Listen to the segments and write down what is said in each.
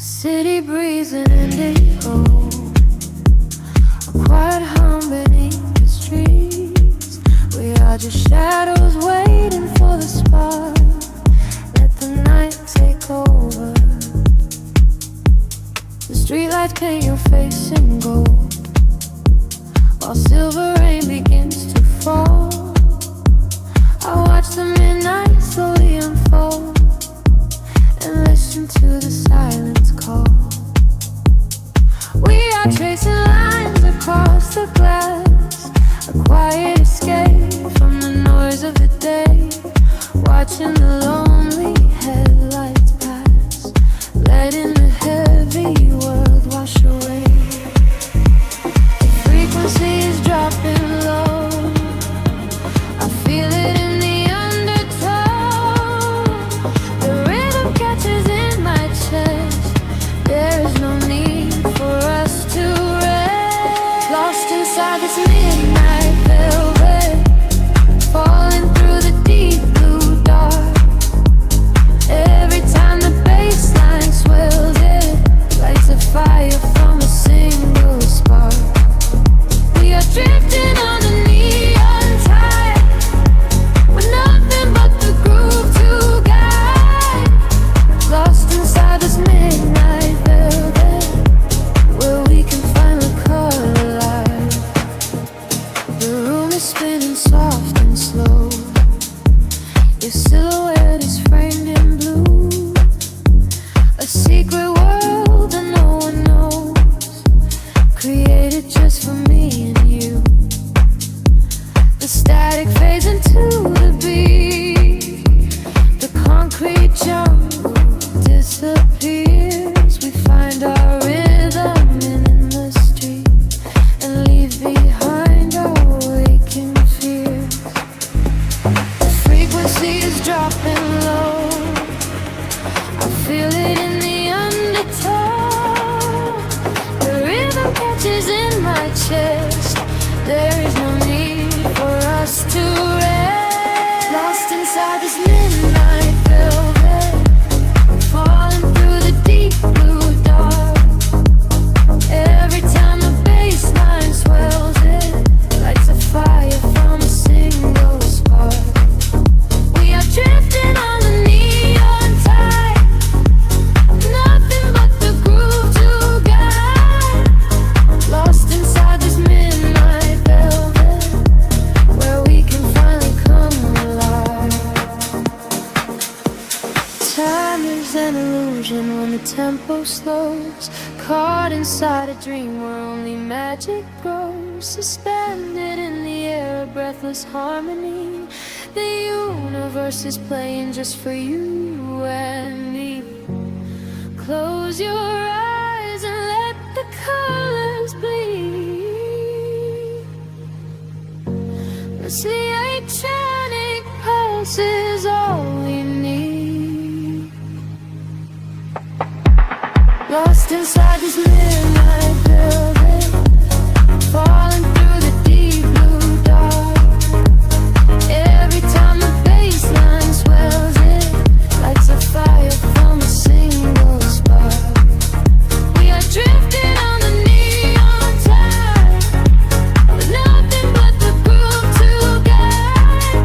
City breeze and indigo, a quiet hum beneath the streets. We are just shadows waiting for the spark. Let the night take over. The streetlights paint your face in gold, while silver rain begins to fall. I watch the midnight slowly unfold and listen to the silence call. We are tracing lines across the glass, a quiet escape from the noise of the day, watching the lonely headlights pass, letting the heavy world wash away. The frequency is dropping low, I feel it in the undertone. The rhythm catches in my chest, there is no need for us to rest. Lost inside this midnight velvet, falling through the deep blue dark. Every time the bass line swells, it lights a fire from a single spark. We are drifting on the neon tide, with nothing but the groove to guide. Lost inside this midnight velvet, where we can finally come alive. The room is spinning soft and slow, your silhouette is framed in blue, a secret world that no one knows, created just for me and you. The static fades into the beat, the concrete jungle disappears. We find our rhythm in the street and leave behind our waking fears. The frequency is dropping low, I feel it in the undertone. The rhythm catches in my chest, there is no need for us to rest. Lost inside this midnight velvet, falling through the deep blue dark. Every time the bass line swells, it lights a fire from a single spark. We are drifting on the neon tide, nothing but the groove to guide. Lost inside this midnight velvet, where we can finally come alive. Time is an illusion when the tempo slows, caught inside a dream where only magic grows. Suspended in the air, a breathless harmony. The universe is playing just for you and me. Close your eyes and let the colors bleed. The oceanic pulse is all we need. Lost inside this midnight velvet, falling through the deep blue dark. Every time the bass line swells, it lights a fire from a single spark. We are drifting on the neon tide, with nothing but the groove to guide.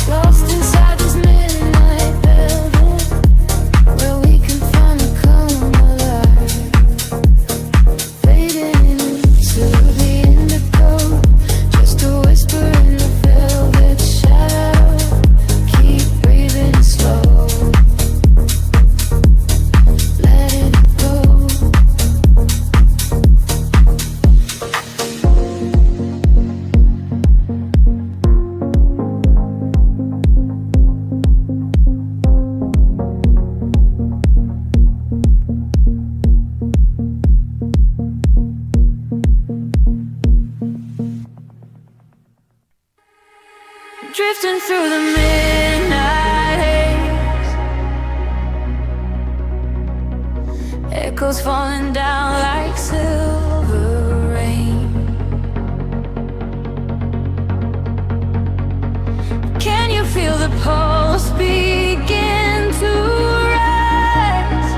Lost inside this midnight velvet, where we can finally come alive. Fading into the indigo, just a whisper in the velvet shadow. Keep breathing slow, letting it go. Drifting through the midnight haze, echoes falling down like silver rain. Can you feel the pulse begin to rise?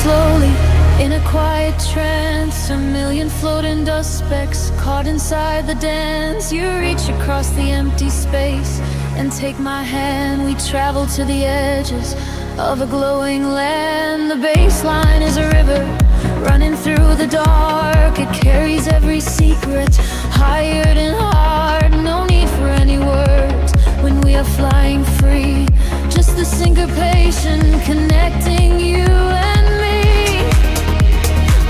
slowly in a quiet trance, a million floating dust specks caught inside the dance. You reach across the empty space and take my hand. We travel to the edges of a glowing land. The baseline is a river running through the dark. It carries every secret, hired and hard. No need for any words when we are flying free. Just the syncopation connecting you and me.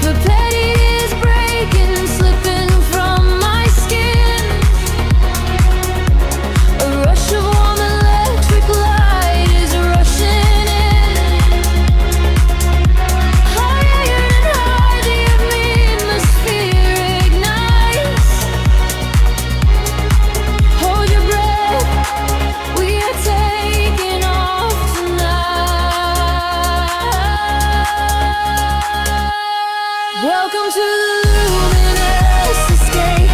The petty is breaking, slipping from my skin. A rush of warm electric light is rushing in. Higher and higher, the atmosphere ignites. Hold your breath, we are taking off tonight. Welcome to the luminous escape,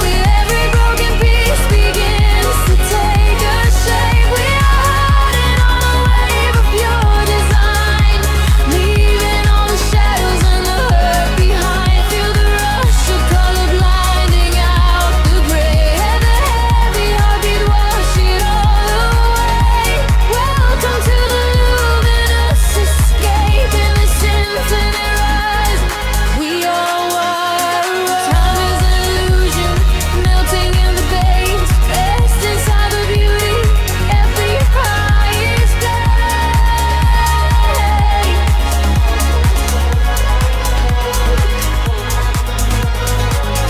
where every broken piece begins to take a shape. We are riding on a wave of pure design, leaving all the shadows and the hurt behind. Feel the rush of color blinding out the gray, and the heavy heartbeat wash it all away. Welcome to the luminous escape, in this infinite rise. We are wild. Time is an illusion, melting in the veins, best inside the beauty. Every high is pain.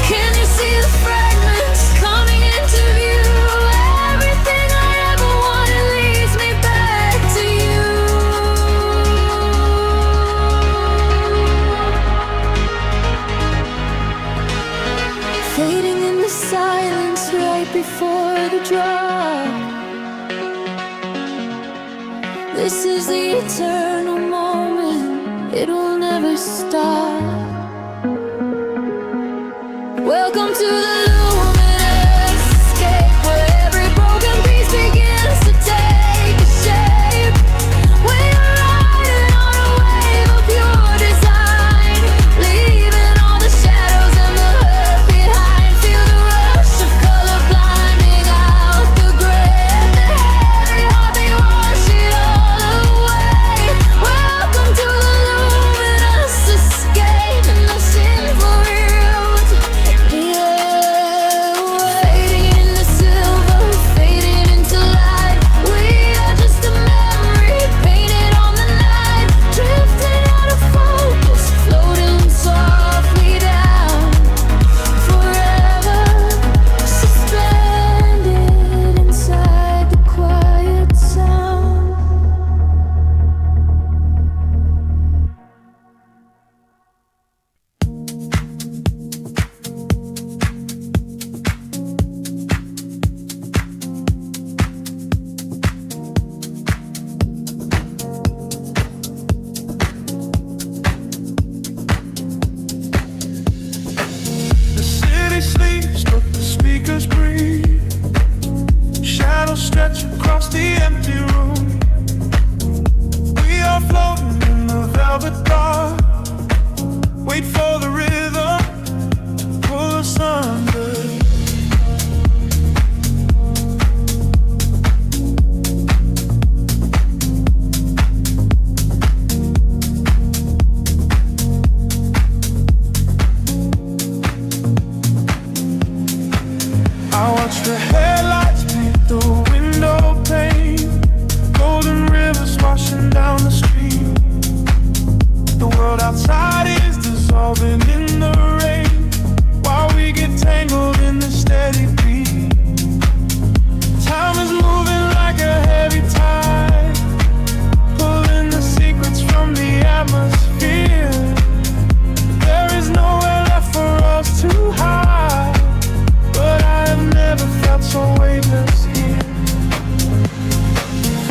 Can you see the fragments coming into view? Everything I ever wanted leads me back to you. Fading in the silence right before the drop. This is the eternal moment, it will never stop. Welcome to the luminous escape, where every broken piece begins to take a shape. We are riding on a wave of pure design, leaving all the shadows and the hurt behind. Feel the rush of color blinding out the gray, and the heavy heartbeat wash it all away. Welcome to the luminous escape, and the sinful route. Fading into silver, fading into light. We are just a memory painted on the night, drifting out of focus, floating softly down, forever suspended inside the quiet sound. The city sleeps, but the speakers breathe. Shadows stretch across the empty room. We are floating in the velvet dark. Wait for the rhythm to pull us under. I watch the headlights paint the window pane, golden rivers washing down the street. The world outside is dissolving in the rain, while we get tangled in the steady beat. Time is moving like a heavy tide, pulling the secrets from the atmosphere. There is nowhere left for us to hide, but I have never felt so weightless here.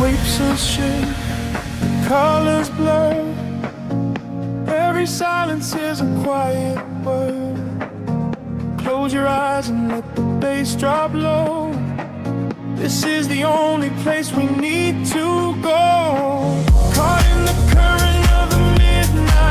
Waves of shade, colors blur. Every silence is a quiet word. Close your eyes and let the bass drop low. This is the only place we need to go. Caught in the current of the midnight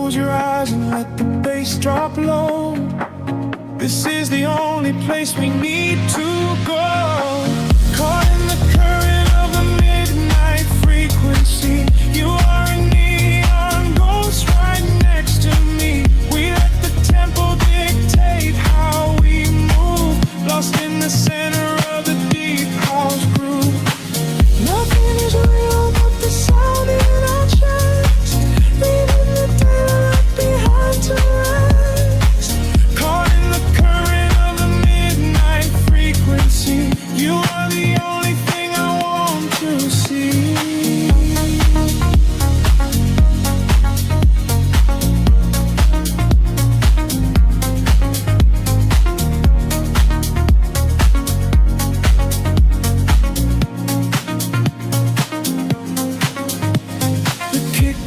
Close your eyes and let the bass drop low. This is the only place we need to go. Caught in the current of the midnight frequency. You are a neon ghost right next to me. We let the tempo dictate how we move. Lost in the center of the deep house groove. Nothing is real but the sound in our chest. Leaving the daylight behind to rest. Caught in the current of the midnight frequency. You are the only thing I want to see.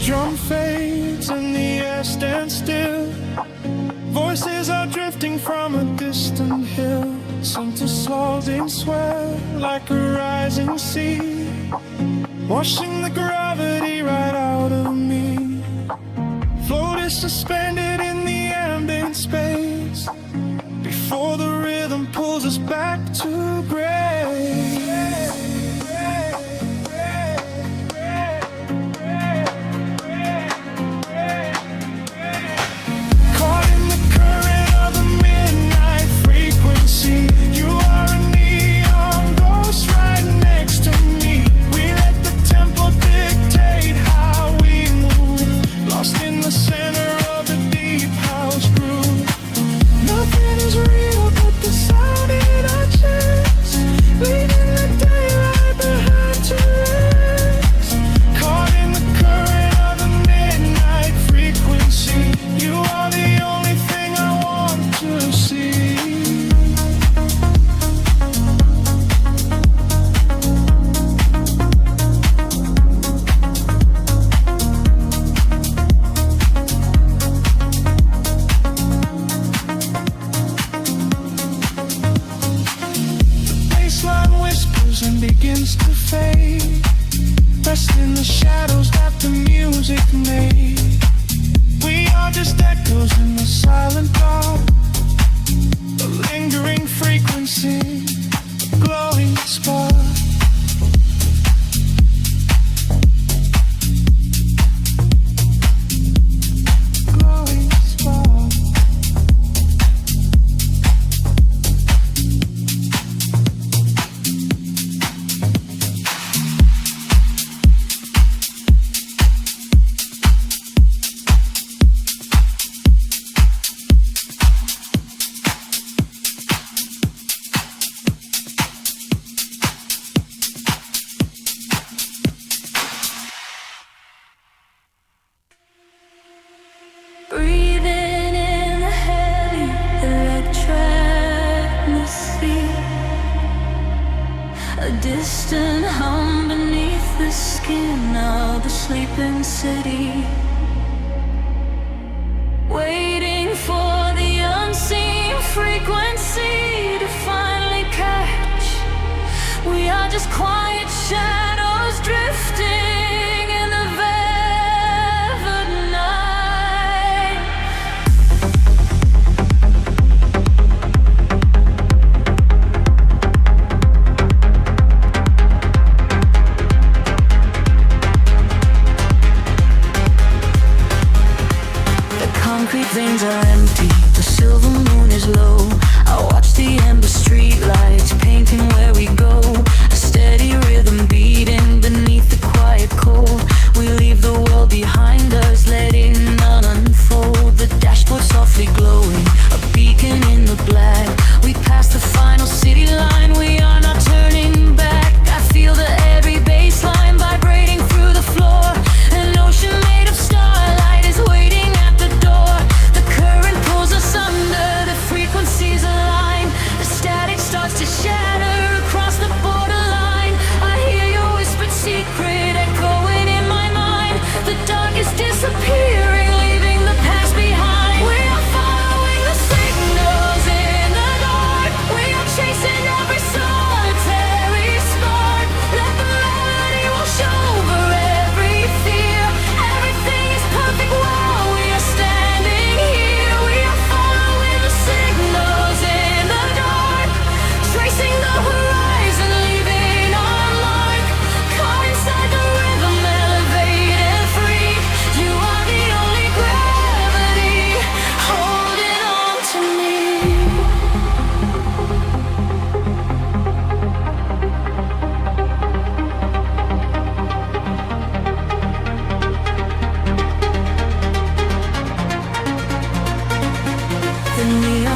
Drum fades and the air stands still. Voices are drifting from a distant hill. Some to slow swell like a rising sea, washing the gravity right out of me. Float is suspended in the ambient space before the rhythm pulls us back to grace. You are a neon ghost right next to me. We let the tempo dictate how we move. Lost in the center of the deep house groove. Nothing is real but the sound in our chest. Leaving the daylight behind to rest. Caught in the current of the midnight frequency. You are the only thing I want to see. And begins to fade, rest in the shadows that the music made. We are just echoes in the silent dark, a lingering frequency, a glowing spark. Glowing spark. Breathing in the heavy electric atmosphere. A distant hum beneath the skin of the sleeping city. Waiting for the unseen frequency to finally catch. We are just quiet shadows drifting in the velvet night. The concrete veins are empty, the silver moon is low. I watch the ember street lights painting where we go. A steady rhythm beating beneath the quiet cold. We leave the world behind us, letting none unfold. The dashboard softly glowing, a beacon in the black. We pass the final city line, we are not turning back. I feel the every baseline vibrating through the floor. An ocean made of starlight is waiting at the door. The current pulls us under.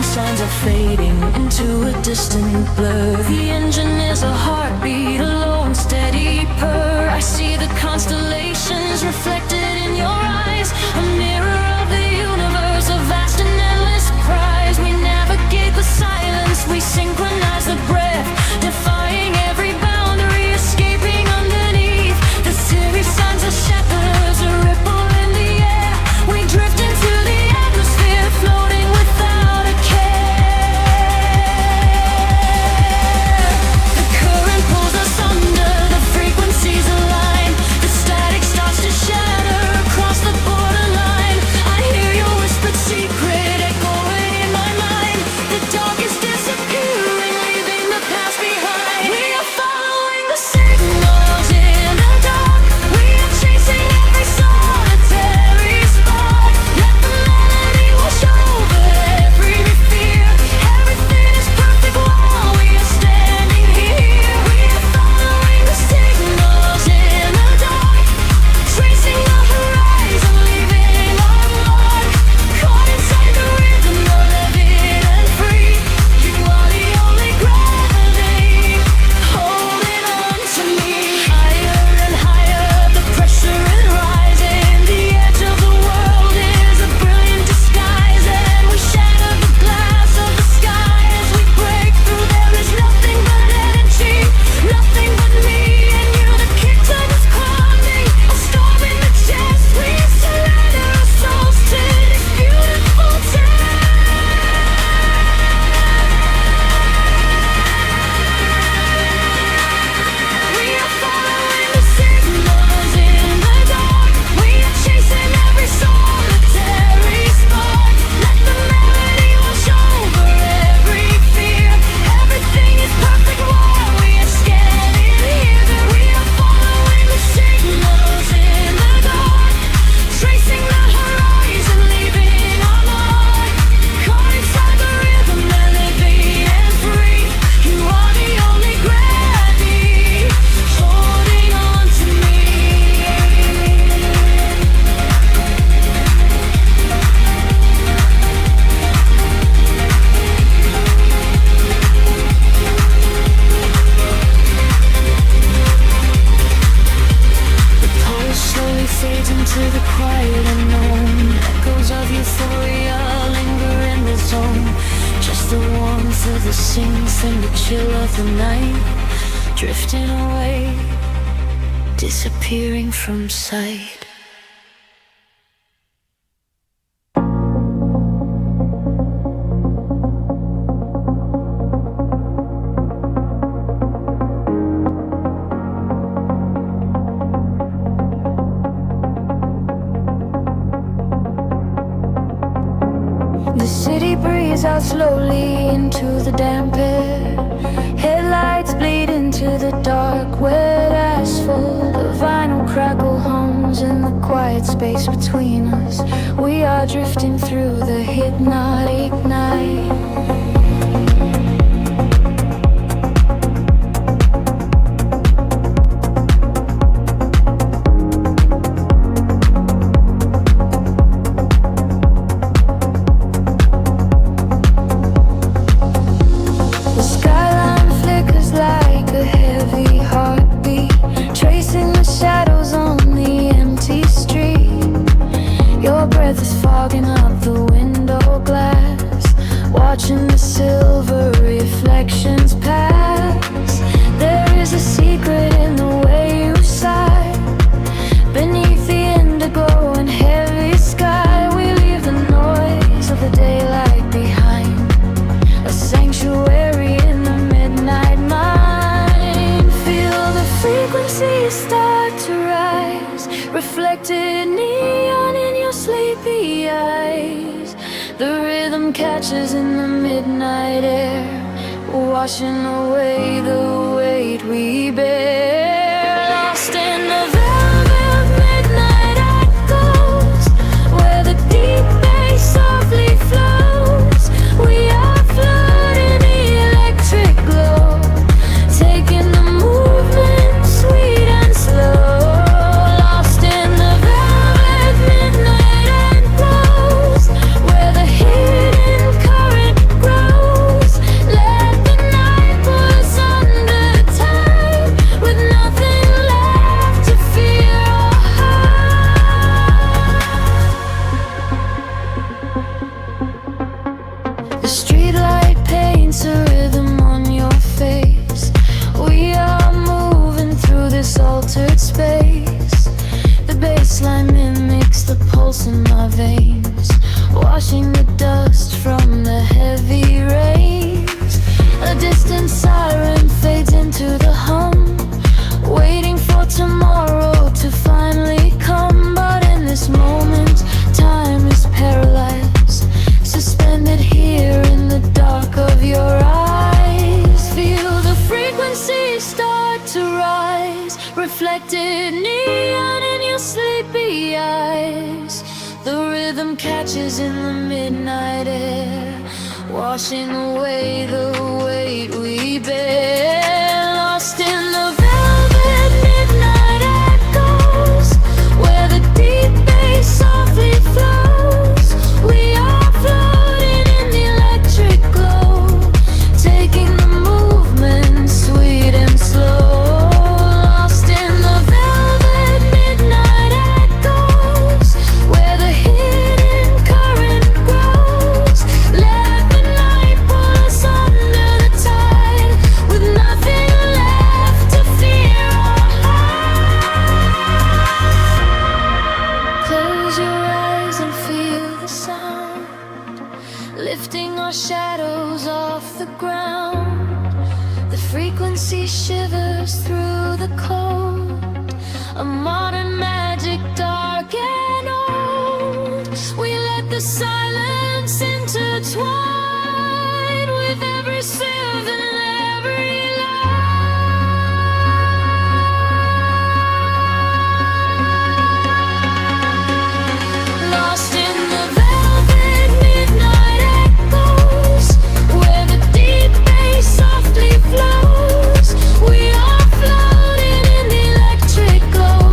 sound signs are fading into a distant blur. The engine is a heartbeat, a low and steady purr. I see the constellations reflected in your eyes, a mirror of the universe, a vast and endless prize. We navigate the silence, we synchronize the breath, defying every boundary, escaping underneath. The series signs are shepherds, a ripple in the air. We drift into the atmosphere, floating without a care. The current pulls us under, the frequencies align. The static starts to shatter across the borderline. I hear your whispered secret echoing in my mind. The dark is disappearing, leaving the past behind. We are following the signals in the dark. We are chasing every solitary spark. Let the melody wash over every fear. Everything is perfect while we are standing here. We are following the signals in the dark, tracing the horizon, leaving our mark. Caught inside the rhythm, living and free. You are the only gravity holding on to me. Higher and higher, the pressure is rising. The edge of the world is a brilliant disguise, and we shatter the glass of the sky as we break through. There is nothing but energy, nothing but me and you. The kingdom is coming, a storm in the chest. We surrender our souls to this beautiful test. We are following the signals in the dark. We are chasing every solitary spark. Let the melody wash over every fear. Everything is perfect while we are standing here. We are following the signals in the dark, tracing the horizon, leaving our mark. Caught inside the rhythm, living and free. You are the only gravity holding on to me. The pulse slowly fades into the quiet unknown. Echoes of euphoria linger in the zone. Just the warmth of the synths and the chill of the night, drifting away, disappearing from sight. The city breathes out slowly into the damp air. Headlights bleed into the dark, wet asphalt. The vinyl crackle hums in the quiet space between us. We are drifting through the hypnotic night. The skyline flickers like a heavy heartbeat, tracing the shadows on the empty street. Your breath is fogging up the window glass, watching the silver reflections pass. There is a secret in the way you sigh. Beneath the indigo and heavy sky, we leave the noise of the daylight behind. A sanctuary in the midnight mind. Feel the frequencies start to rise, reflected neon in your sleepy eyes. The rhythm catches in the midnight air, washing away the weight we bear. Lost in the velvet midnight echoes, where the deep bass softly flows. We are floating the electric glow, taking the movement sweet and slow. Lost in the velvet midnight echoes, where the hidden current pulse in my veins, washing the dust from the heavy rains. A distant siren fades into the hum, waiting for tomorrow to finally come. But in this moment, time is paralyzed, suspended here in the dark of your eyes. Feel the frequency start to rise, reflected neon in your sleepy eyes. The rhythm catches in the midnight air, washing away the weight we bear. Lost in the velvet midnight echoes, where the deep bass softly flows. We are floating in the electric glow, taking the movement sweet and slow. Lost in the velvet midnight echoes, where the hidden current grows. Let the night pull us under the tide, with nothing left to fear or hide. Close your eyes and feel the sound, lifting our shadows off the ground. The frequency shivers through the cold, a modern magic dark and old. We let the silence intertwine with every sieve and every line. Lost in the velvet midnight echoes, where the deep bass softly flows. We are floating in the electric glow,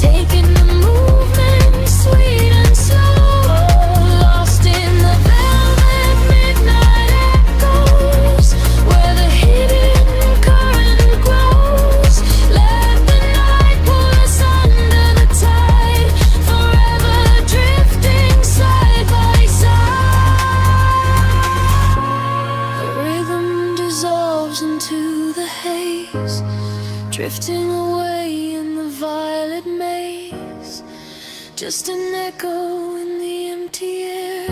taking the movement sweet and slow. Lost in the velvet midnight echoes, where the hidden current grows. Let the night pull us under the tide, forever drifting side by side. The rhythm dissolves into the haze, drifting away in the violet maze. Just an echo in the empty air,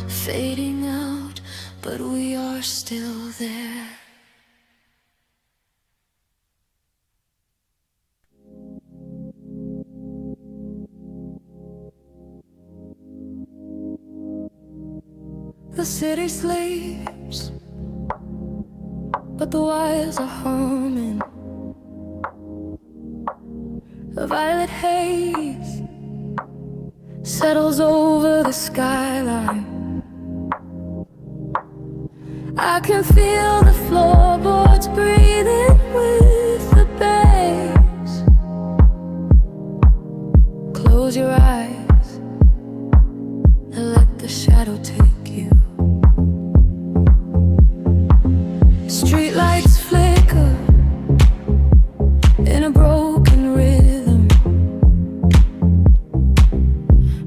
fading out, but we are still there. The city sleeps, but the wires are humming. A violet haze settles over the skyline. I can feel the floorboards breathing with the bass. Close your eyes and let the shadow take you. Streetlights flicker in a broken rhythm,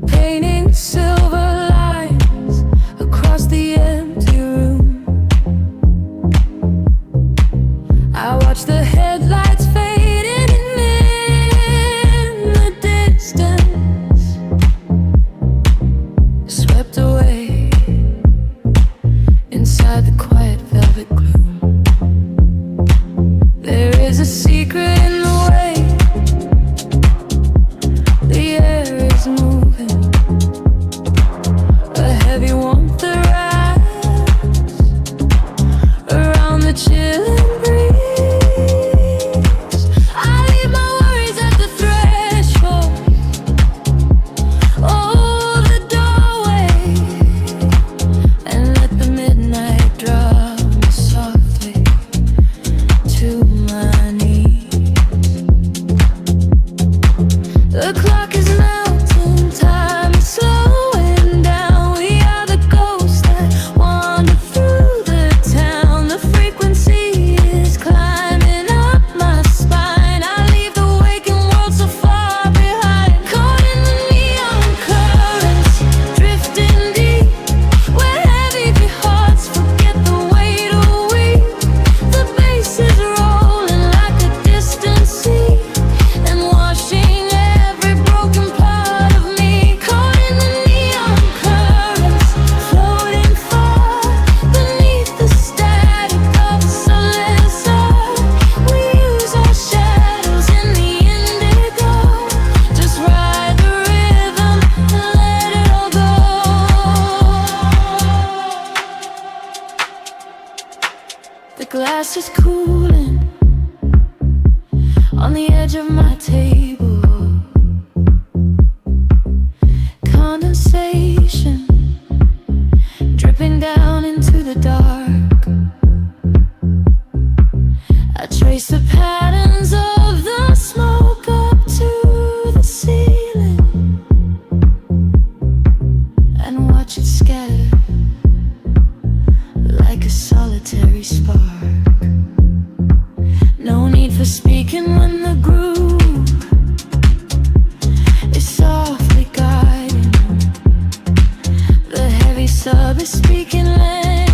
painting silver lines across the empty room. I watch the headlights fading in the distance, swept away inside the quiet velvet gloom. There is a secret in the way the air is moving, a heavy warmth around. glass is cooling on the edge of my table. Condensation dripping down into the dark. I trace the patterns of the smoke up to the ceiling and watch it scatter like a solitary spark. No need for speaking when the groove is softly guiding. The heavy sub is speaking languages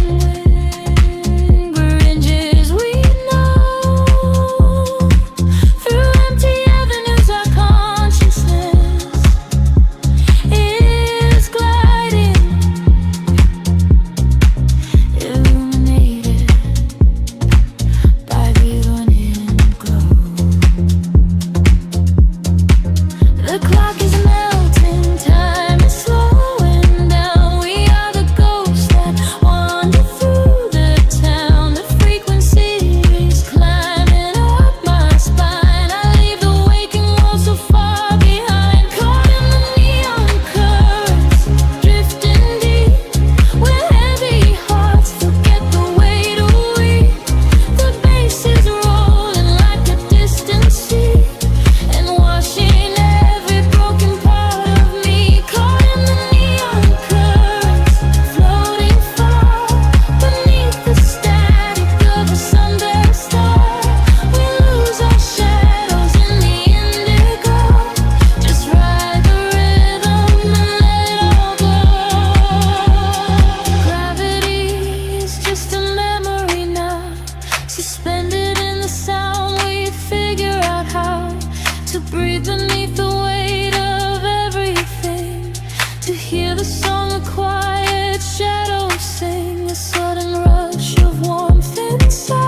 we know. Through empty avenues our consciousness is gliding, illuminated by the unending glow. The clock is melting, time is slowing down. We are the ghosts that wander through the town. The frequency is climbing up my spine. I leave the waking world so far behind. Caught in the neon currents, drifting deep, where heavy hearts forget the weight of we. The bass is rolling like a distant sea and washing every broken part of me. Caught in the neon currents, floating far beneath the static of a sundown star. We lose our shadows in the indigo. Just ride the rhythm and let it all go. Gravity is just a memory now, suspended in the sound. We figure out how to breathe beneath the weight of everything, to hear the song of quiet shadows sing, a sudden rush of warmth inside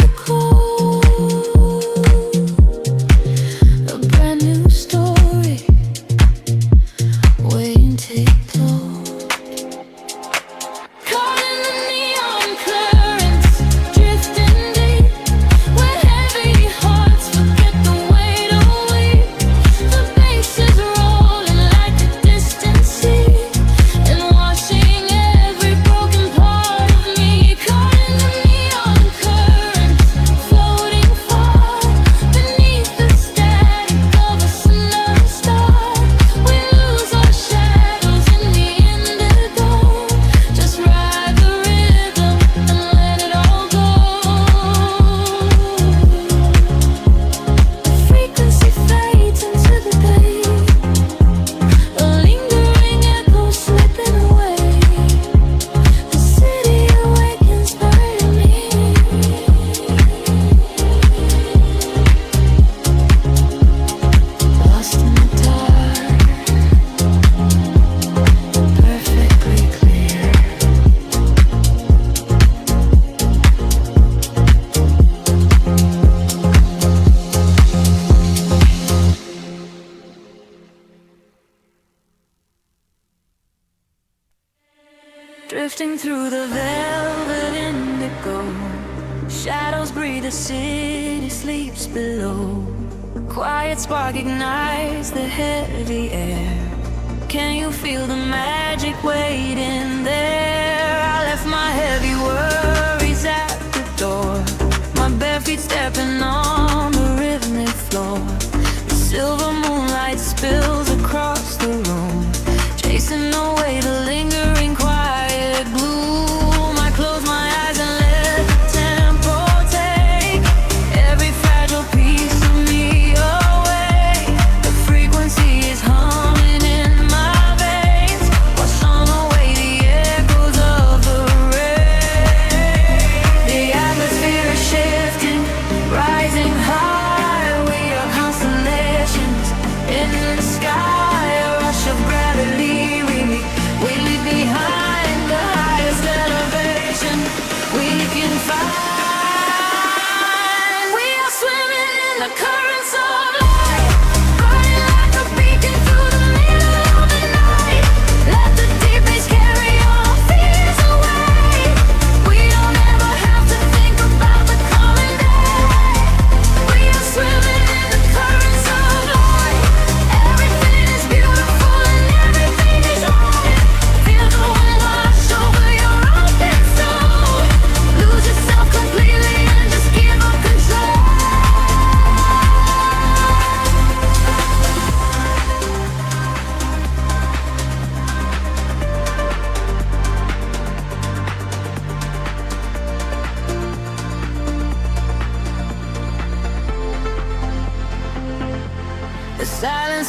the cold. A brand new story waiting to take place. Caught in the neon currents, drifting deep, where heavy hearts forget the weight of we. The bass is rolling like a distant sea and washing every broken part of me. Caught in the neon currents, floating far beneath the static of a sundown star. We lose our shadows in the indigo. Just ride the rhythm and let it all go. The frequency fades into the day, a lingering echo slipping away. The city awakens by me. Lost in the dark, perfectly clear. Drifting through the velvet indigo, shadows breathe, the city sleeps below. Quiet spark ignites the heavy air. Can you feel the magic waiting there? I left my heavy worries at the door, my bare feet stepping on the rhythmic floor. The silver moonlight spills across the room, chasing away the lingering quiet gloom. I close my eyes and let the tempo take every fragile piece of me away. The frequency is humming in my veins, washing away the echoes of the rain. The atmosphere is shifting, rising high. We are constellations in the sky.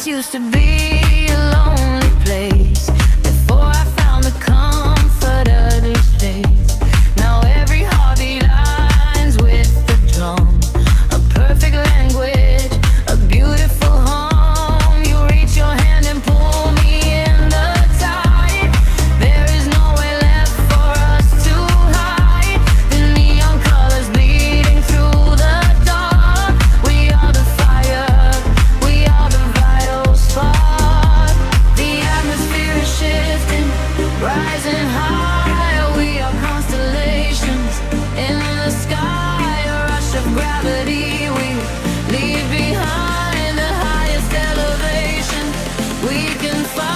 house used to be a lonely place before I found the comfort of this place. Now every heartbeat aligns with the drum, a perfect language, a beautiful home. You reach your hand and pull me in the tide. There is nowhere left for us to hide. The neon colors bleeding through the dark. We are the fire, we are the vital spark. The atmosphere is shifting, rising higher. We are constellations in the sky, a rush of gravity. We leave behind the highest elevation we can find.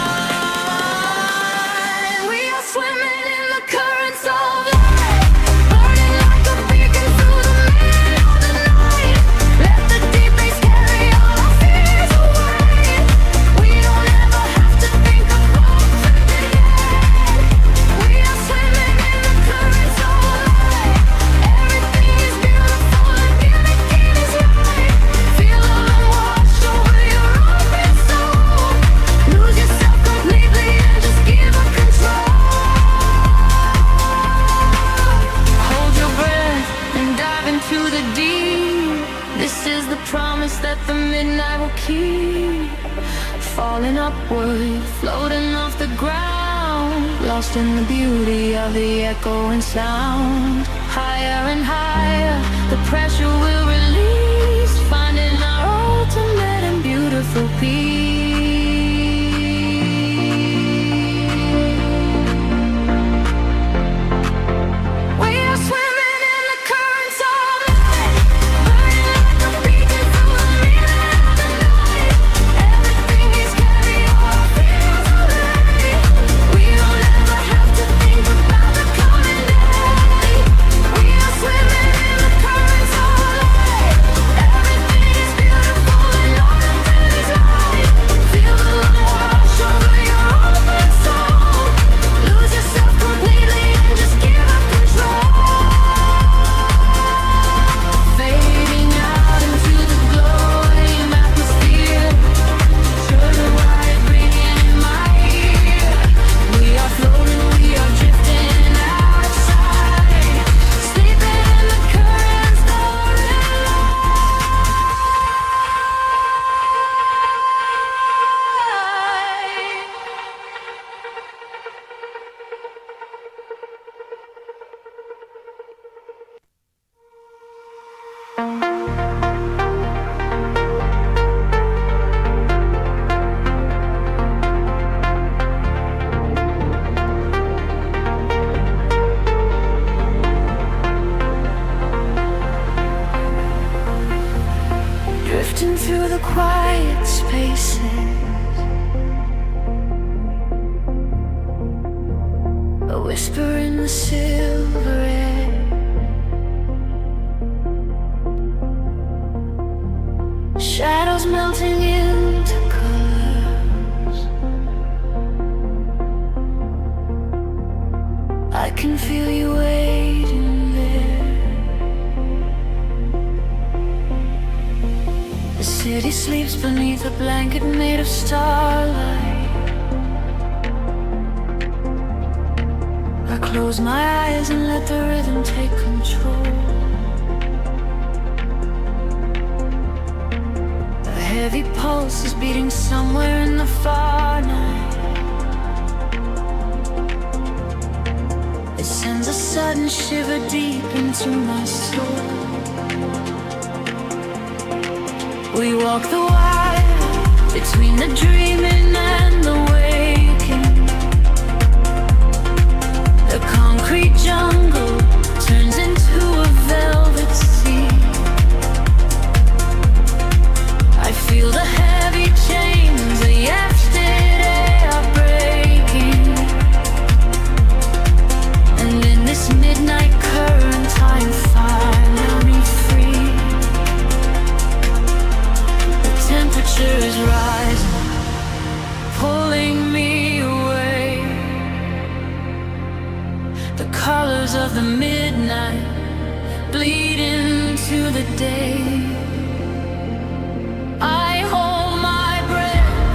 We are swimming in the currents of light, burning like a beacon through the middle of the night. Let the deep bass carry all our fears away. We don't ever have to think about further yet. We are swimming in the currents of light. Everything is beautiful and beauty is right. Feel love wash over your open soul. Lose yourself completely and just give up control. Hold your breath and dive into the deep. This is the promise that the midnight will keep. Falling upward, floating off the ground, lost in the beauty of the echoing sound. Higher and higher, the pressure will release, finding our ultimate and beautiful peace. We are swimming in the currents of light, burning like a beacon through the middle of the night. Everything is carry all our fears away. We don't ever have to think about the coming day. We are swimming in the currents of light. Everything is beautiful and all of it is right. Feel the love wash over your open soul. Lose yourself completely and just give up control. Fading out into the glowing atmosphere. Turn right, ringing in my ear. We are floating, we are drifting outside, sleeping in the currents that drifting through the quiet spaces, a whisper in the silver air. Shadows melting into colors. I can feel you waiting there. The city sleeps beneath a blanket made of starlight. I close my eyes and let the rhythm take control. A heavy pulse is beating somewhere in the far night. It sends a sudden shiver deep into my soul. We walk the wire between the dreaming and the waking. The concrete jungle turns into a velvet sea. I feel the heavy chains, the yesterday are breaking. And in this midnight current I'm finally free. The temperature is rising, pulling me away. The colors of the midnight bleed into the day. I hold my breath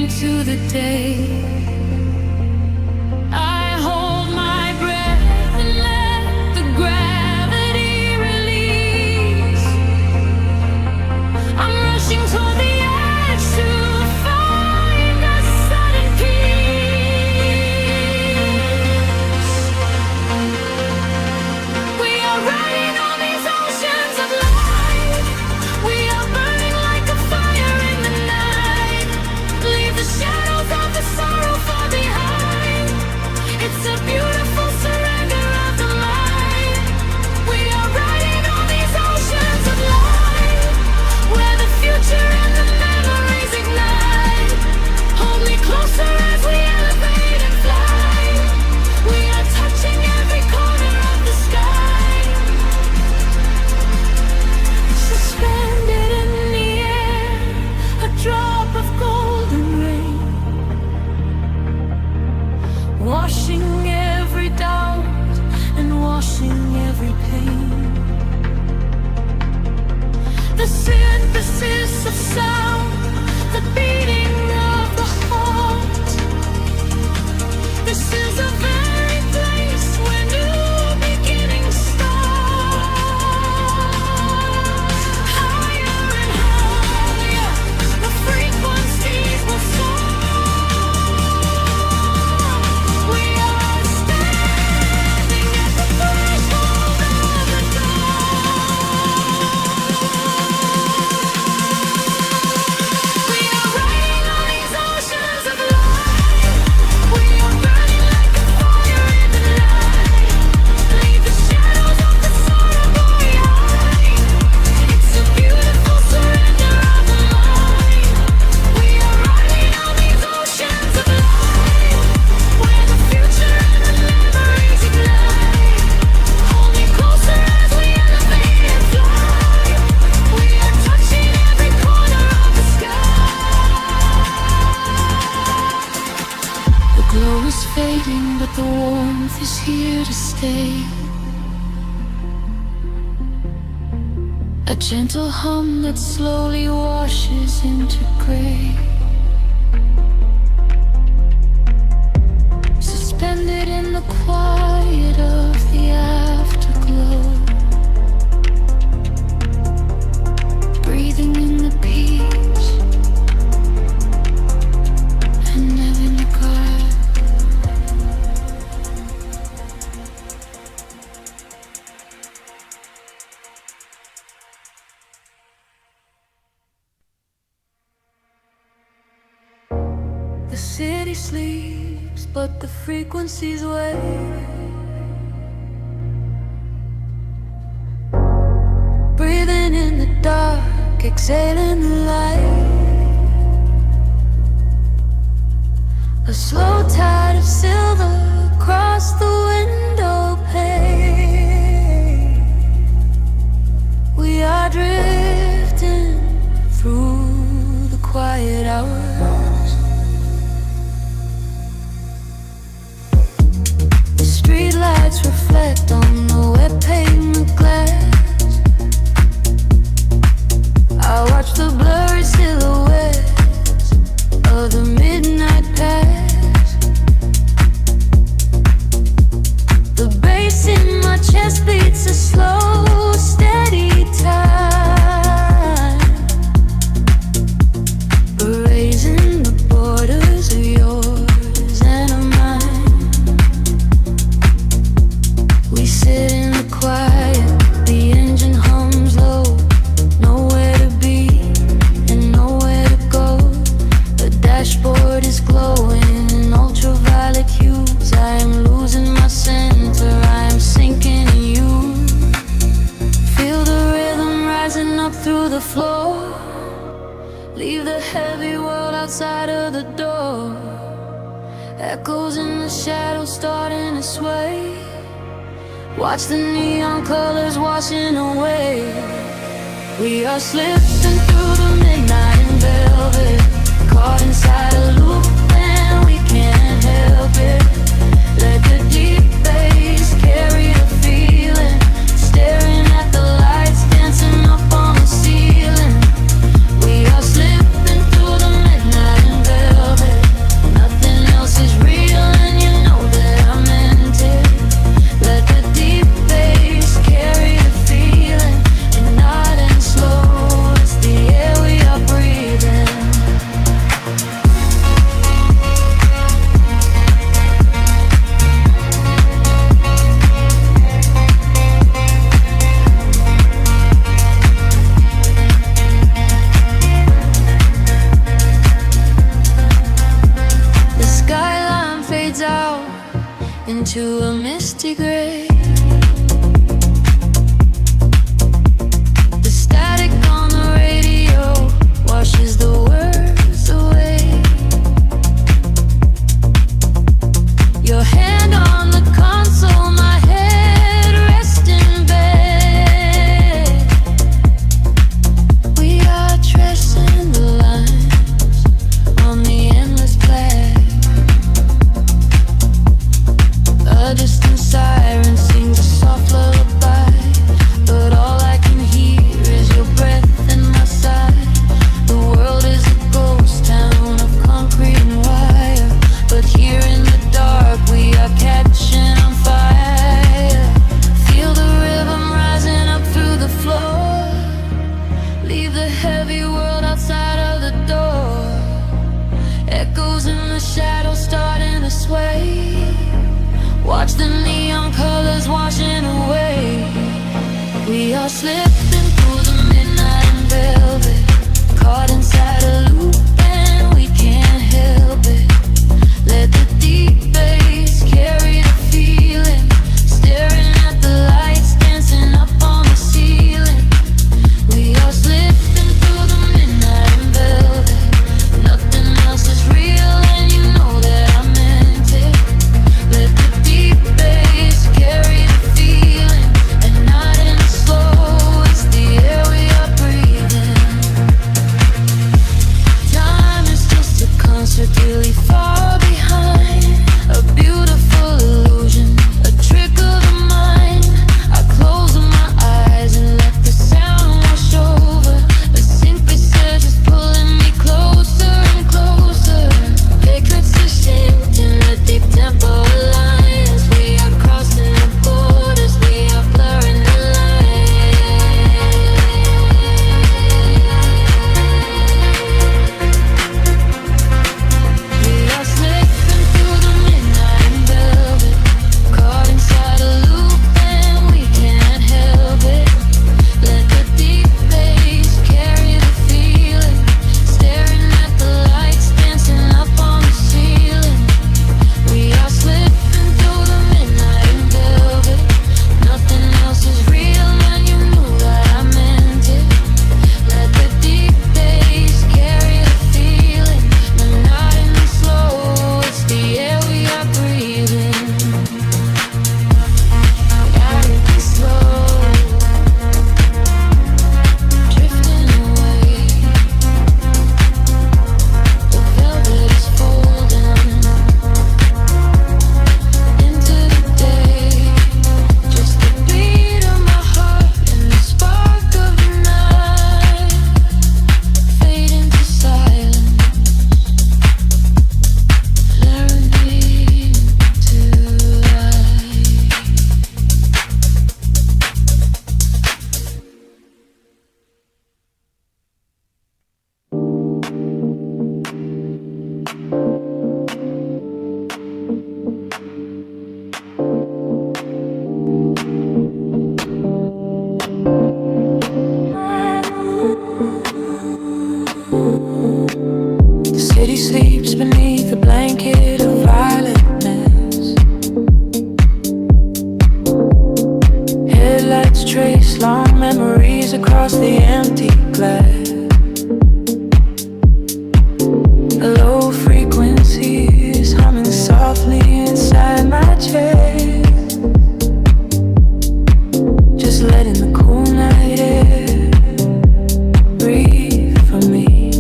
into the day. I hold my breath and let the gravity release. I'm rushing toward the edge to find a sudden peace. We are riding on these oceans of light. We are burning like a fire in the night. Leave the shadows of the sorrow far behind. It's a beautiful surrender of the light. We are riding on these oceans of light, where the future and the memories ignite. Hold me closer as we elevate and fly. We are touching every corner of the sky. Suspended in the air, a drop of golden rain, washing every doubt and washing every pain. The synthesis of sound, the beating of the heart. This is a very place where new beginnings start. Higher and higher, the frequencies will soar. We are standing at the threshold of the We are riding on these oceans of light. We are burning like a fire in the night. Leave the shadows of the sorrow behind. It's a beautiful surrender of the mind. We are riding on these oceans of light, where the future and the memories ignite. Hold me closer as we elevate and fly. We are touching every corner of the sky. The glow is fading, but the warmth is here to stay. A gentle hum that slowly washes into gray. Suspended in the quiet of the afterglow, breathing in the peace and letting it go. The city sleeps, but the frequencies wake. Breathing in the dark, exhaling the light. A slow tide of silver across the window pane. We are drifting through the quiet hours. The streetlights reflect on the wet pavement glass. I watch the blurry silhouettes of the midnight pass. The bass in my chest beats a slow, steady time, erasing the borders of yours and of mine. We sit in the quiet, the engine hums low. Nowhere to be and nowhere to go. The dashboard is glowing in ultraviolet hues. I am losing my center, I am sinking in you. Feel the rhythm rising up through the floor. Leave the heavy world outside of the door. Echoes in the shadows starting to sway. Watch the neon colors washing away. We are slipping through the midnight in velvet, caught inside a loop and we can't help it. Let the deep bass carry the feeling, staring at the lights dancing up on the ceiling. We are slipping through the midnight in velvet. into a misty gray. The static on the radio washes the words away. Your hand on the console, my head rests in bed. We are tracing the lines on the endless black. A distant siren sings a soft lullaby, but all I can hear is your breath in my side. The world is a ghost town of concrete and wire, but here in the dark we are catching on fire. Feel the rhythm rising up through the floor. Leave the heavy world outside of the door. Echoes in the shadows starting to sway. Watch the neon colors washing away. We are slipping through the midnight in velvet, caught inside a loop and we can't help it. Let the deep bass carry the feeling, staring at the lights dancing up on the ceiling. We are slipping through the midnight in velvet. Nothing else is real and you know that I meant it. Let the deep bass carry the feeling, and not in slow, it's the air we are breathing. Time is just a concert really far behind, a beautiful illusion, a trick of the mind. I close my eyes and let the sound wash over. A simply said just pulling me closer and closer. Pictures distinct in the deep tempo lines. We are crossing the borders, we are blurring the lines. We are slipping through the midnight in velvet, caught inside a loop and we can't help it. Let the deep bass carry the feeling, staring at the lights dancing up on the ceiling. We are slipping through the midnight in velvet. Nothing else is real and you know that I meant it. Let the deep bass carry the feeling, but not in the slow, it's the air we are breathing. Gotta be slow, drifting away. The velvet is folding into the day. Just the beat of my heart and the spark of the night fade into silence, blurring into light. The city sleeps beneath a blanket of violetness. Headlights trace long memories across the empty glass. Low frequencies humming softly inside my chest. Just letting the cool night air breathe for me.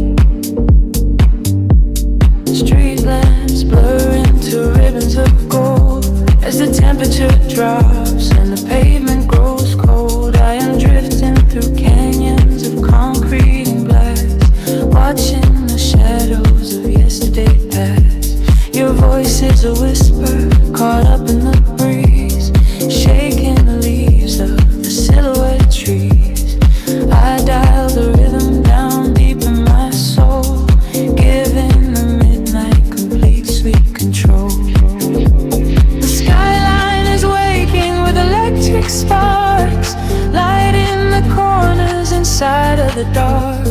Street lamps blur into ribbons of gold as the temperature drops and the pavement grows cold. I am drifting through canyons of concrete and glass, watching the shadows of yesterday pass. Your voice is a whisper caught up in the breeze, shaking the leaves of the silhouette trees. I dial the rhythm down deep in my soul, giving the midnight complete sweet control. The skyline is waking with electric sparks, lighting the corners inside of the dark.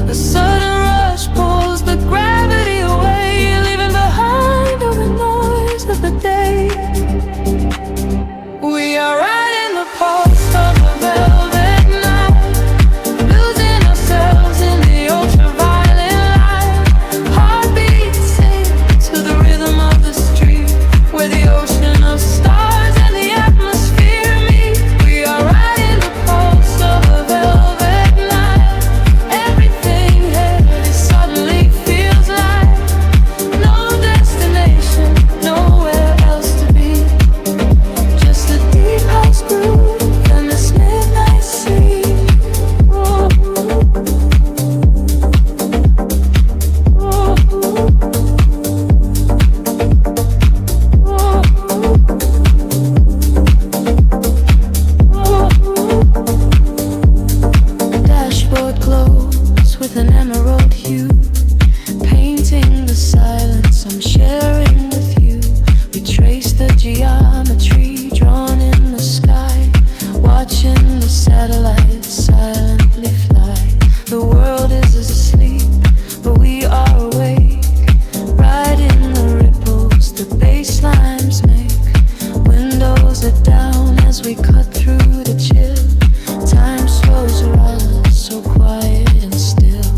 A sudden rush pulls the gravity away, leaving behind all the noise of the day. moments I'm sharing with you. We trace the geometry drawn in the sky, watching the satellites silently fly. The world is asleep, but we are awake, riding the ripples the basslines make. Windows are down as we cut through the chill. Time slows around us, so quiet and still.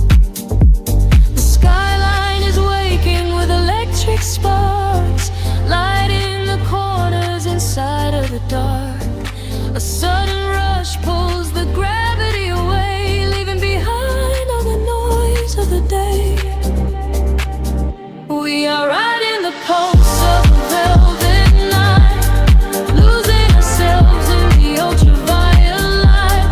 The skyline is waking with electric sparks, lighting the corners inside of the dark. A sudden rush pulls the gravity away, leaving behind all the noise of the day. We are riding the pulse of a velvet night, losing ourselves in the ultraviolet light.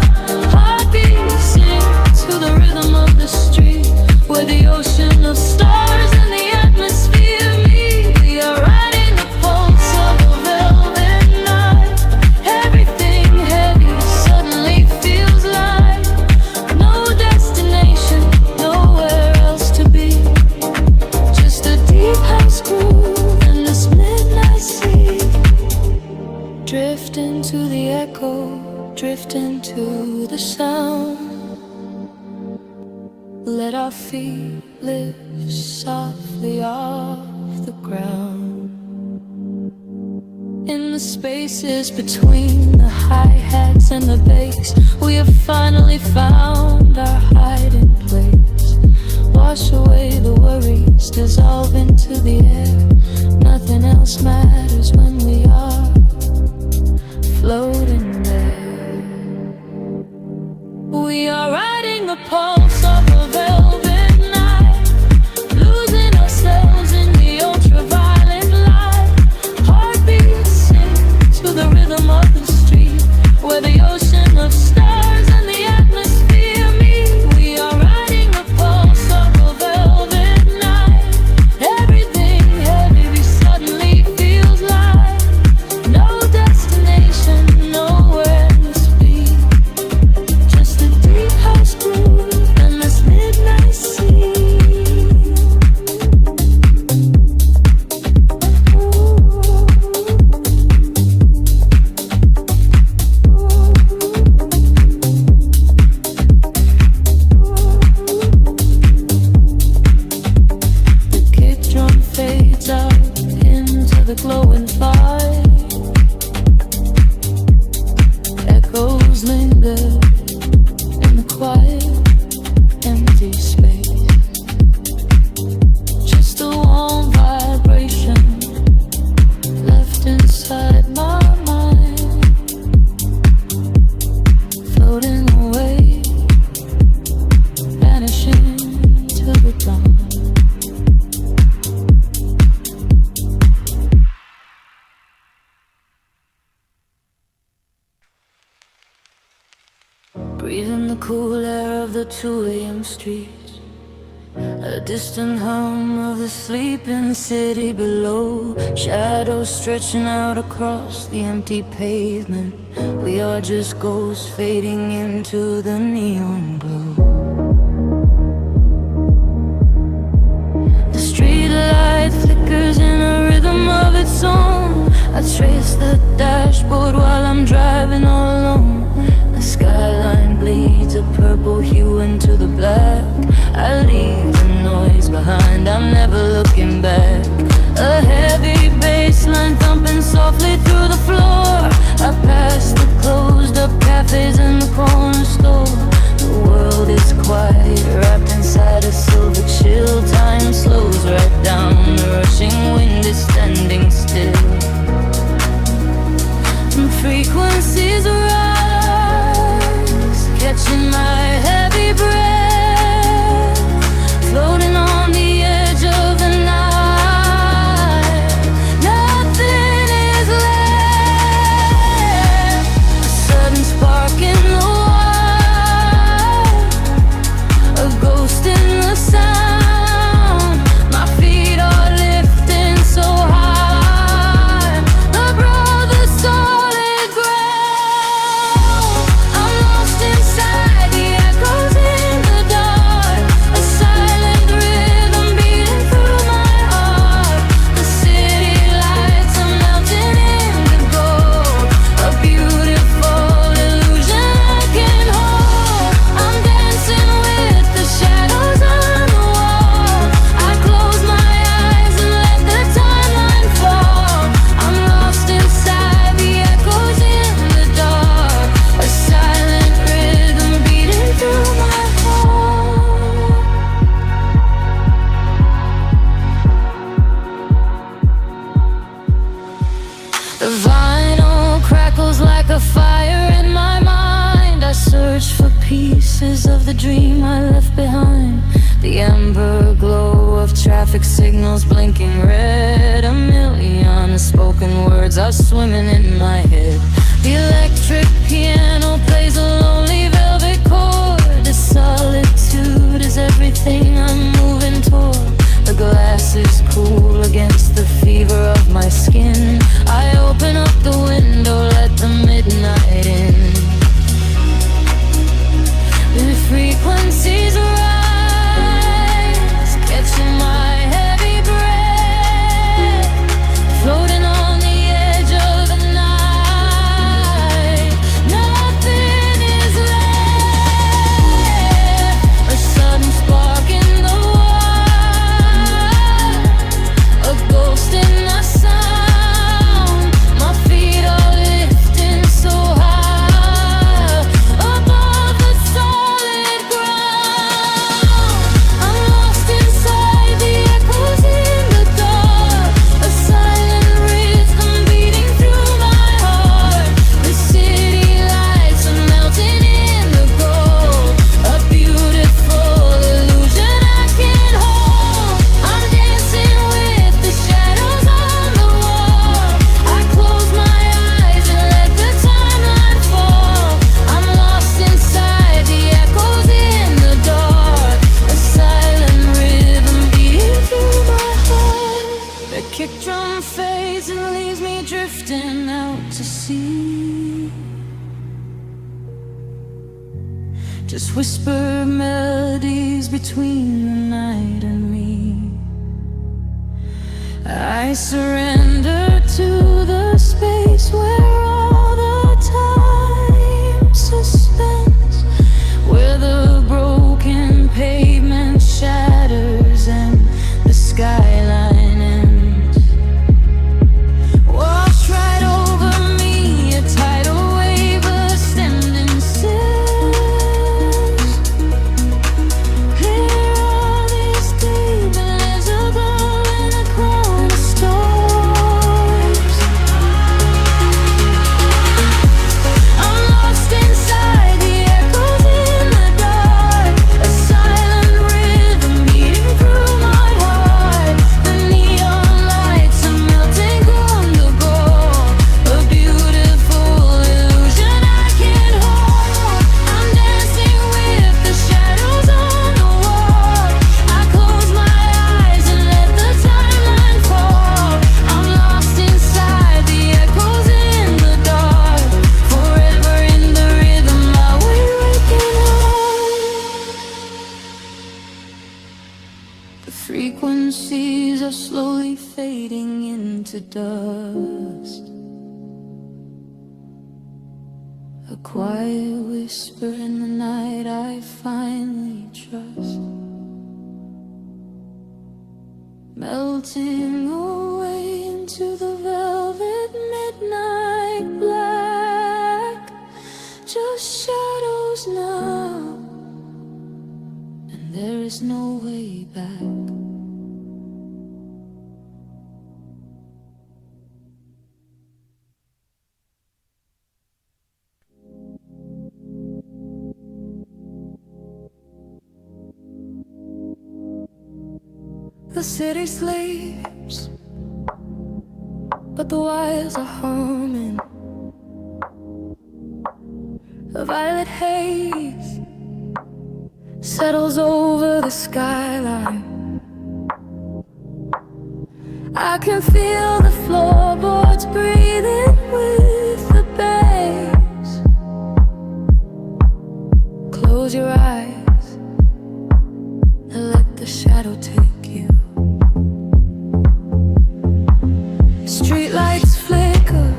Heartbeats sing to the rhythm of the street, where the ocean of stars in the atmosphere meet. We are riding the pulse of a velvet night. Everything heavy suddenly feels light. No destination, nowhere else to be. Just a deep house groove in this midnight sea. Drifting to the echo, drifting to the sound. Let our feet lift softly off the ground. In the spaces between the hi-hats and the bass, we have finally found our hiding place. Wash away the worries, dissolve into the air. Nothing else matters when we are floating there. We are riding the pulse of a velvet night, losing ourselves in the ultraviolet light. Heartbeats sing to the rhythm of the street, where the ocean of stars and the atmosphere meet. We are riding the pulse of a velvet night. Everything heavy suddenly feels light. No destination, nowhere to speak. Just a deep house groove and this midnight sea. The kick drum fades out into the glowing light. Echoes linger in the quiet, empty space. Just a warm vibration left inside my mind, floating away, vanishing to the dawn. Breathing the cool air of the 2 a.m. streets, a distant hum of the sleeping city below. Shadows stretching out across the empty pavement. We are just ghosts fading into the neon glow. The street light flickers in a rhythm of its own. I trace the dashboard while I'm driving all alone. The skyline bleeds a purple hue into the black. I leave the noise behind, I'm never looking back. A heavy bassline thumping softly through the floor. I pass the closed up cafes and the corner store. The world is quiet, wrapped inside a silver chill. Time slows right down, the rushing wind is standing still. And frequencies rise, catching my heavy breath, floating on the edge of the night. pieces of the dream I left behind. The amber glow of traffic signals blinking red. A million unspoken words are swimming in my head. The electric piano plays a lonely velvet chord. The solitude is everything I'm moving toward. The glass is cool against the fever of my skin. I open up the window, let the midnight in. The frequencies rise, catching my heavy breath, floating on the edge of the night. Nothing is left. A sudden spark in the wild, a ghost in the sound. My feet are lifting so high above the solid ground. I'm lost inside the echoes in the dark, a silent rhythm beating through my heart. The city lights are melting in the gold, a beautiful illusion I can't hold. I'm dancing with the shadows on the wall. I close my eyes and let the timeline fall. I'm lost inside the echoes in the dark, a silent rhythm beating through my heart. The kick drum fades and leaves me drifting out to sea. Just whisper melodies between the night and me. I surrender to the space where all the time suspends, where the broken pavement shatters and the skyline ends. Wash right over me, a tidal wave ascending sails. Clear all these deep invisible in a crown of stars. I'm lost inside the echoes in the dark, a silent rhythm beating through my heart. The neon lights are melting on the gold, a beautiful illusion I can't hold. I'm dancing with the shadows on the wall. I close my eyes and let the timeline fall. I'm lost inside the echoes in the dark, forever in the rhythm I will waking up. The frequencies are slowly fading into dust. A quiet whisper in the night I finally trust, melting away into the velvet midnight black. Just shadows now, and there is no way back. The city sleeps, but the wires are humming. A violet haze settles over the skyline. I can feel the floorboards breathing with the bass. Close your eyes and let the shadow take you. Streetlights flicker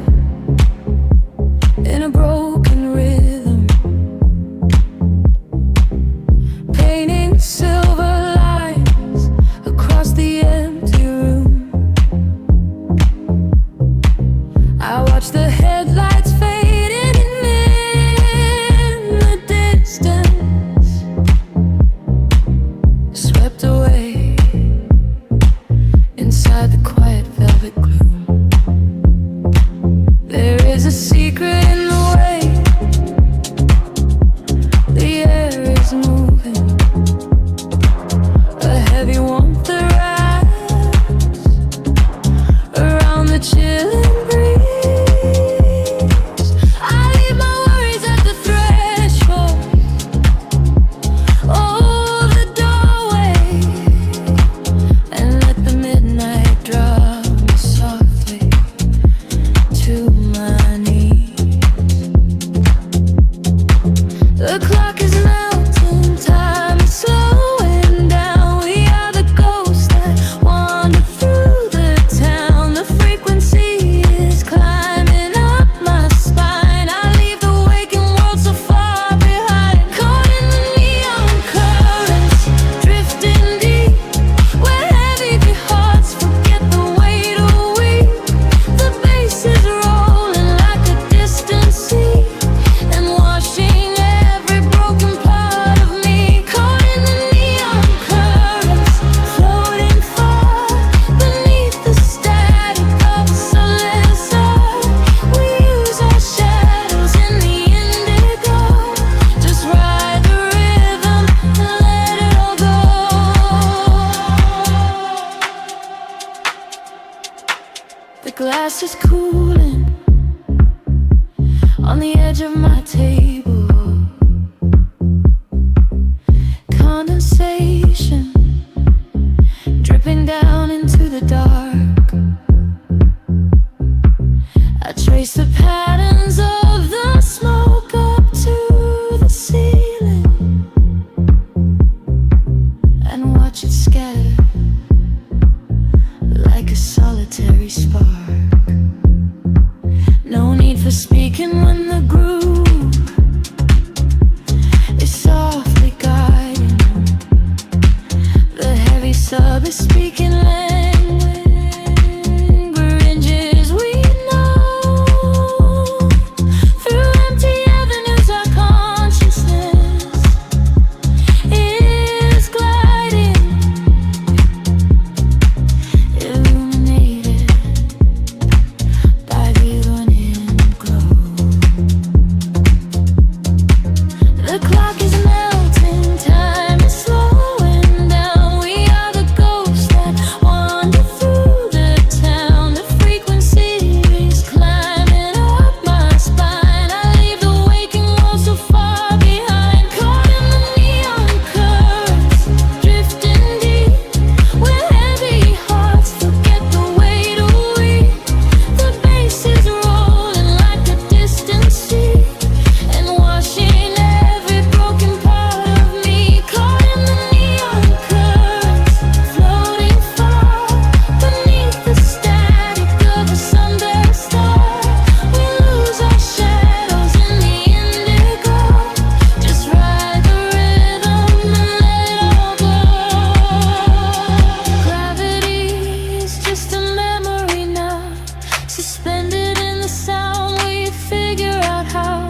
in a broken rhythm, painting silver lines across the empty room. I watch the headlights fading in the distance, swept away inside the quiet velvet gloom. There is a secret in the way the The glass is cooling on the edge of my table. Condensation dripping down into the dark. I trace the patterns of the smoke up to the ceiling and watch it scatter like a solitary spark. No need for speaking when the groove is softly guiding. The heavy sub is speaking languages we know. Through empty avenues our consciousness is gliding, illuminated by the running glow. The clock is melting, time is slowing down. We are the ghosts that wander through the town. The frequencies climbing up my spine. I leave the waking world so far behind. Caught in the neon currents, drifting deep, where heavy hearts forget the weight of we. The bass is rolling like a distant sea and washing every broken part of me. Caught in the neon currents, floating far beneath the static of a sunburst star. We lose our shadows in the indigo. Just ride the rhythm and let it all go. Gravity is just a memory now, suspended in the sound. We figure out how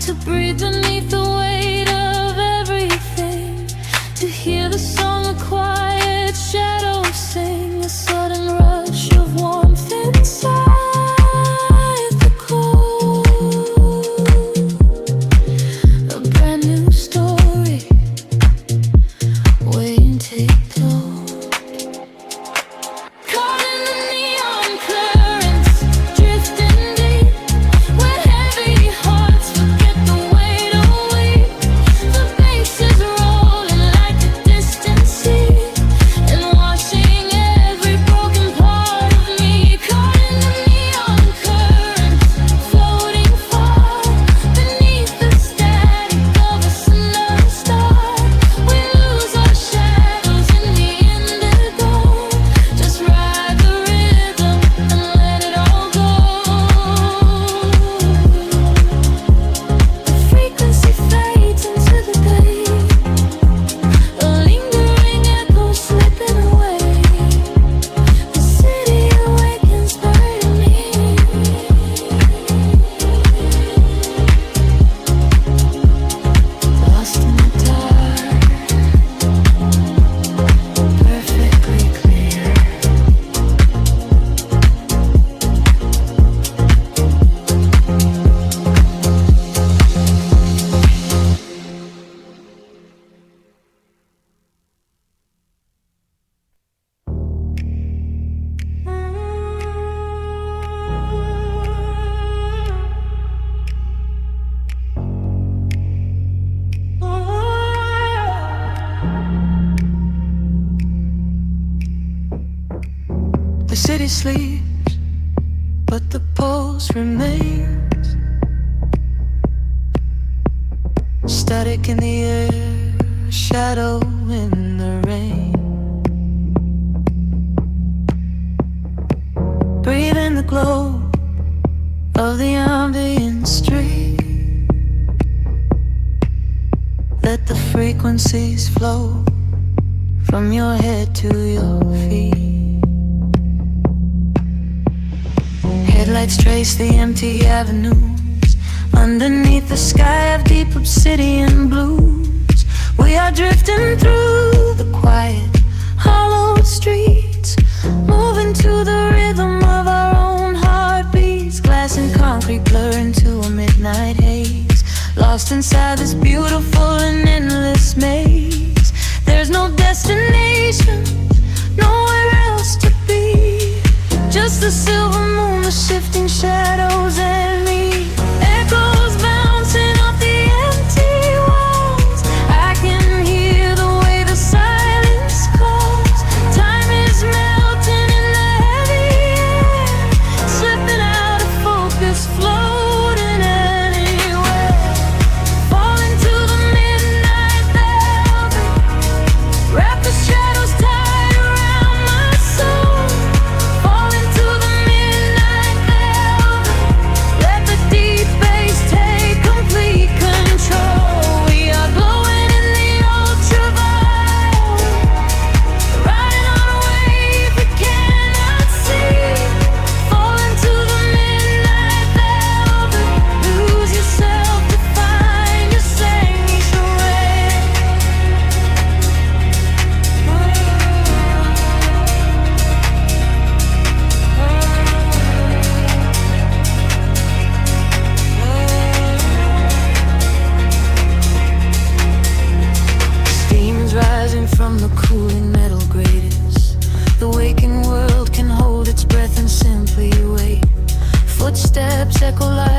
to breathe beneath the weight of everything, to hear the song of quiet shadows sing, a sudden rush of warmth inside the cold. A brand new story waiting to explode. Caught in the neon currents, drifting deep, where heavy hearts forget the weight of we. The bass is rolling like a distant sea and washing every broken part of me. Caught in the neon currents, floating far beneath the static of a sundown star. We lose our shadows in the indigo. Just ride the rhythm and let it all go. The frequency fades into the day, a lingering echo slipping away. The city awakens burning me. Lost in the dark, perfectly clear. The city sleeps, but the pulse remains. Static in the air, shadow in the rain. Breathe in the glow of the ambient street. Let the frequencies flow from your head to your feet. Headlights trace the empty avenues underneath the sky of deep obsidian blues. We are drifting through the quiet, hollowed streets, moving to the rhythm of our own heartbeats. Glass and concrete blur into a midnight haze, lost inside this beautiful and endless maze. There's no destination, nowhere else to be, just the silver echo light.